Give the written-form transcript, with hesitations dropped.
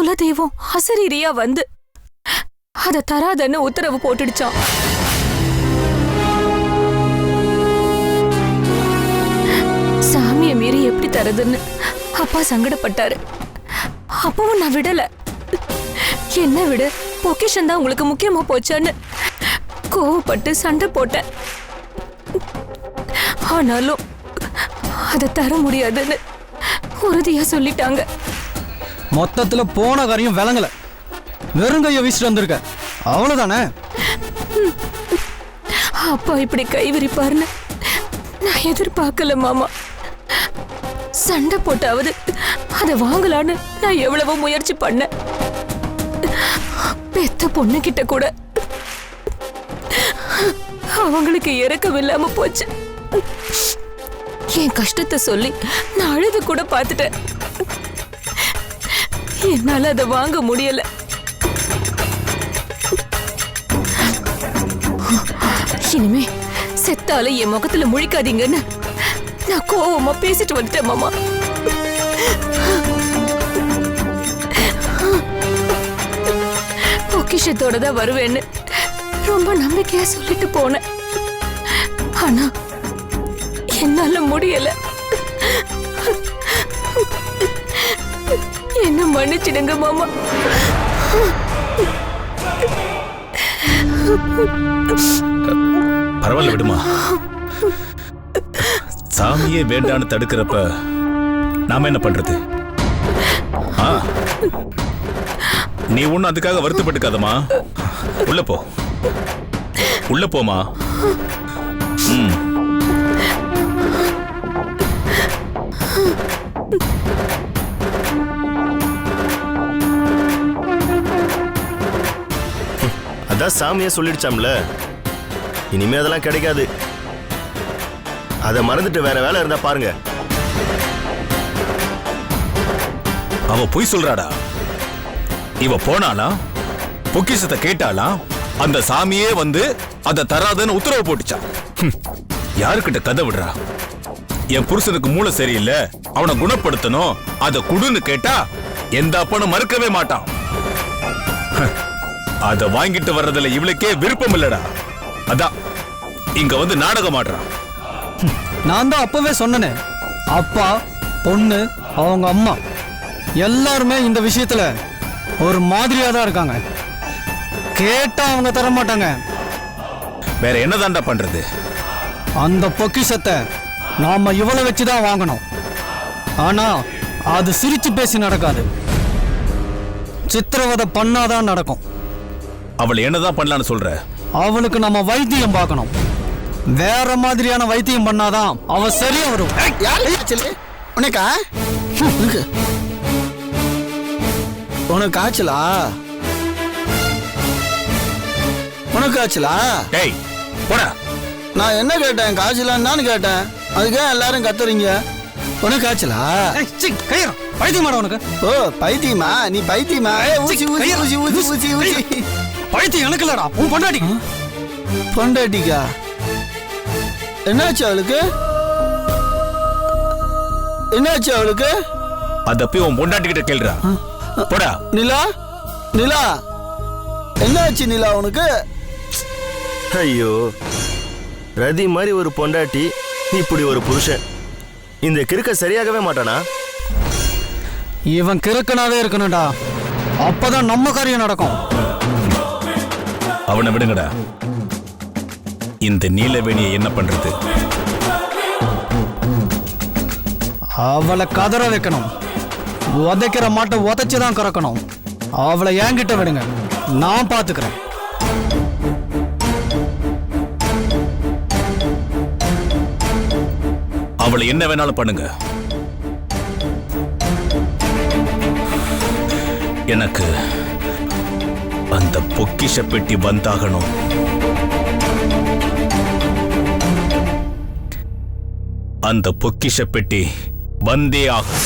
குலதெய்வம் அசரீரியா வந்து அத தராதன்னு உத்தரவு போட்டுடுச்சான். சாமிய மீறி எப்படி தரதுன்னு அப்பா சங்கடப்பட்டாரு. அப்பவும் நான் விடல. என்ன விட பொக்கிஷன் தான் உங்களுக்கு முக்கியமா போச்சான்னு கோவப்பட்டு சண்டை போட்டேன். ஆனாலும் அதை தர முடியாதுன்னு உறுதியா சொல்லிட்டாங்க. மொத்தத்துல போன காரியம் விளங்கல, வெறுங்கைய வீசிட்டு வந்திருக்க, அவ்வளவுதானே? அப்பா இப்படி கை விரிப்பாருன்னு நான் எதிர்பார்க்கல மாமா. சண்டை போட்டாவது அதை வாங்கலான்னு நான் எவ்வளவோ முயற்சி பண்ணேன். பெத்த பொண்ணு கிட்ட கூட அவங்களுக்கு இறக்கம் இல்லாம போச்சு. என் கஷ்டத்தை சொல்லி நான் அழுது கூட பார்த்துட்டேன். என்னால அதை வாங்க முடியல. இனிமே செத்தால என் முகத்துல முழிக்காதீங்கன்னு நான் கோவமா பேசிட்டு வந்துட்டேன் மாமா. பொக்கிஷத்தோட தான் வருவேன்னு ரொம்ப நம்பிக்கையா சொல்லிட்டு போனேன். ஆனா என்னால முடியல. என்ன மன்னிச்சிடுங்க மாமா. பரவாயில்ல விடுமா. சாமியே வேண்டான்னு தடுக்கிறப்ப நாம என்ன பண்றது? நீ ஒன்னும் அதுக்காக வருத்தப்பட்டுக்காதமா. உள்ள போ, உள்ள போமா. அதான் சாமியே சொல்லிடுச்சாம்ல, இனிமே அதெல்லாம் கிடைக்காது. அதை மறந்துட்டு வேற வேலை இருந்தா பாருங்க. அவ பொய் சொல்றாடா. இவ போனாலா, பொக்கிஷத்தை கேட்டாலா, அந்த சாமியே வந்து அதை தராதுன்னு உத்தரவு போட்டுச்சான். யாருக்கிட்ட கதை விடுறா? என் புருஷனுக்கு மூளை சரியில்லை, அவனை குணப்படுத்தணும், அதை குடுன்னு கேட்டா எந்த அப்பனும் மறுக்கவே மாட்டான். அதை வாங்கிட்டு வர்றதுல இவளுக்கே விருப்பம் இல்லடா. அதான் இங்க வந்து நாடகம் ஆடுறான். நான் தான் அப்பவே சொன்னனே, அப்பா, பொண்ணு, அவங்க அம்மா எல்லாருமே இந்த விஷயத்துல ஒரு மாதிரியா தான் இருக்காங்க. கேட்டா அவங்க தர மாட்டாங்க. வேற என்னதான்டா பண்றது? அந்த பொக்கிஷத்தை நாம இவ்வளவு வச்சுதான் வாங்கணும். ஆனா அது சிரிச்சு பேசி நடக்காது, சித்திரவதை பண்ணாதான் நடக்கும். அவளை என்னதான் பண்ணலான்னு சொல்ற? அவளுக்கு நம்ம வைத்தியம் பார்க்கணும். வேற மாதிரியான வைத்தியம் பண்ணாதான் அவ சரியா வரும். உனக்கு காய்ச்சலா? உனக்கு காய்ச்சலா? டேய் போடா. நான் என்ன கேட்டேன்? காய்ச்சலான்னு கேட்டேன். அதுக்கே எல்லாரும் கத்துறீங்க. உனக்கு காய்ச்சலா? பைத்தியமா உனக்கு? ஓ பைத்தியமா? நீ பைத்தியமா? ஊசி ஊசி ஊசி ஊசி ஊசி ஊசி. பைத்தியம் எனக்கு இல்லடா, உன் பொண்டாட்டி. பொண்டாட்டிக்கா? என்னாச்சு அவளுக்கு? என்னாச்சு அவளுக்கு? அத போய் உன் பொண்டாட்டி கிட்ட கேளுடா. போடா. நிலா, நிலா, என்னாச்சு நிலா உனக்கு? ஐயோ, ரதி மாதிரி ஒரு பொண்டாட்டி, இப்படி ஒரு புருஷன், இந்த கிறுக்க சரியாகவே மாட்டானா? இவன் கிறுக்கனாவே இருக்கணும்டா, அப்பதான் நம்ம காரியம் நடக்கும். அவனை விடுங்கடா. இந்த நீலவேணியை என்ன பண்றது? அவளை கதற வைக்கணும். உதைக்கிற மாட்டை உதைச்சுதான் கறக்கணும். அவளை என்கிட்ட விடுங்க, நான் பாத்துக்கிறேன். அவளை என்ன வேணாலும் பண்ணுங்க. எனக்கு அந்த பொக்கிஷ பெட்டி வந்தாகணும். அந்த பொக்கிஷ பெட்டி வந்தே ஆகும்.